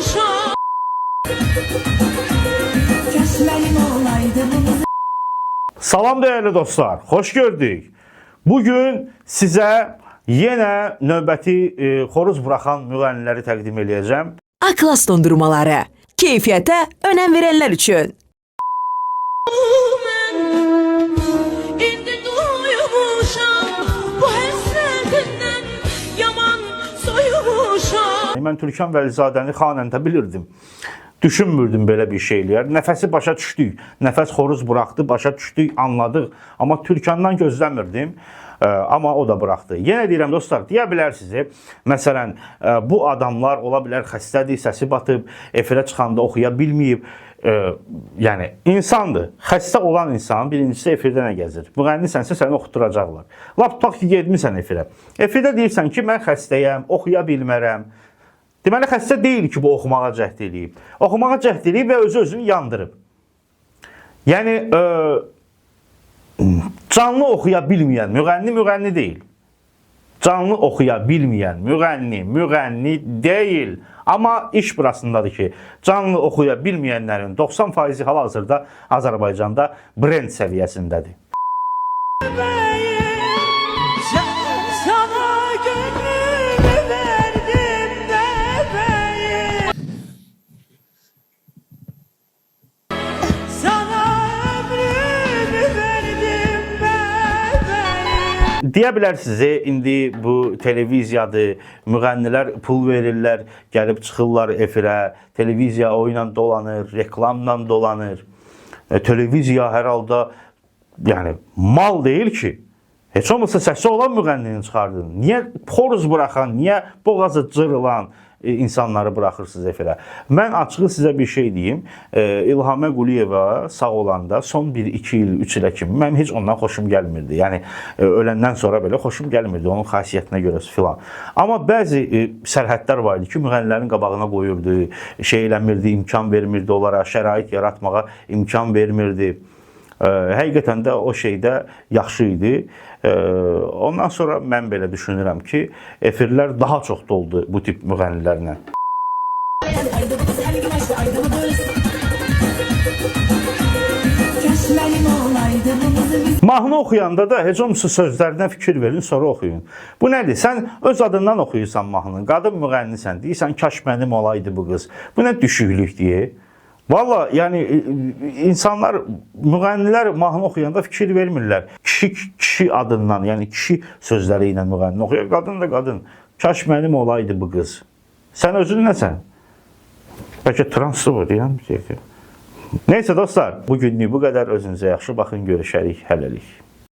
soyumuşam. Salam değerli dostlar, hoş gördük. Bugün sizə yenə növbəti xoruz buraxan müğənniləri təqdim edəcəm. A-Class dondurmaları. Keyfiyyətə önəm verənlər üçün. Mən indi doyumuşam, bu həsrətindən yaman soyumuşam. Mən Türkan Vəlizadəni xanəndə bilirdim. Düşünmürdüm belə bir şey eləyər. Nəfəsi başa düşdük. Nəfəs xoruz buraxdı, başa düşdük, anladıq. Amma Türkandan gözləmirdim. Amma o da buraxdı. Yenə deyirəm dostlar, deyə bilərsiniz. Məsələn, bu adamlar ola bilər xəstədir, səsi batıb, efirə çıxanda oxuya bilməyib. Yəni, insandır. Xəstə olan insan birincisi efirdə nə gəzir? Müğənnisənsə səni oxuturacaqlar. Lap tutaq ki, gedmirsən efirə. Efirdə deyirsən ki, mən xəstəyəm, oxuya bilmərəm. Deməli, xəstə deyil ki, bu oxumağa cəhd eləyib. Oxumağa cəhd eləyib və özünü yandırıb. Yəni, canlı oxuya bilməyən müğənni deyil. Canlı oxuya bilməyən müğənni deyil. Amma iş burasındadır ki, canlı oxuya bilməyənlərin 90%-i hal-hazırda Azərbaycanda brend səviyyəsindədir. Deyə bilərsiniz, indi bu televiziyadır, müğənnilər pul verirlər, gəlib çıxırlar efirə, televiziya o ilə dolanır, reklamla dolanır. Televiziya hər halda yəni, mal deyil ki, heç olmasa səsi olan müğənnini çıxardın. Niyə xoruz buraxan, niyə boğazı cırılan insanları buraxırsınız efirə? Mən açığı sizə bir şey deyim. İlhamə Quliyeva sağ olanda son 1-2 il, 3 ilə kimi mənim heç ondan xoşum gəlmirdi. Yəni, öləndən sonra belə xoşum gəlmirdi, onun xasiyyətinə görə filan. Amma bəzi sərhədlər var idi ki, müğənnilərin qabağına qoyurdu, şey eləmirdi, imkan vermirdi onlara, şərait yaratmağa imkan vermirdi. Həqiqətən də o şeydə yaxşı idi. Ondan sonra mən belə düşünürəm ki, efirlər daha çox doldu bu tip müğənnilərlə. Mahnı oxuyanda da heç olmasa sözlərinə fikir verin, sonra oxuyun. Bu nədir? Sən öz adından oxuyursan mahnını, qadın müğənnisən, deyirsən, kaş mənim olaydı bu qız. Bu nə düşüklük deyir? Valla, yəni, insanlar, müğənnilər mahnı oxuyanda fikir vermirlər. Kişi adından, yəni kişi sözləri ilə müğənni oxuyur. Qadın da qadın. Kaş mənim olaydı bu qız. Sən özün nəsən? Bəlkə translı var, deyəm. Neyse dostlar, bugünlük bu qədər. Özünüzə yaxşı baxın, görüşərik, hələlik.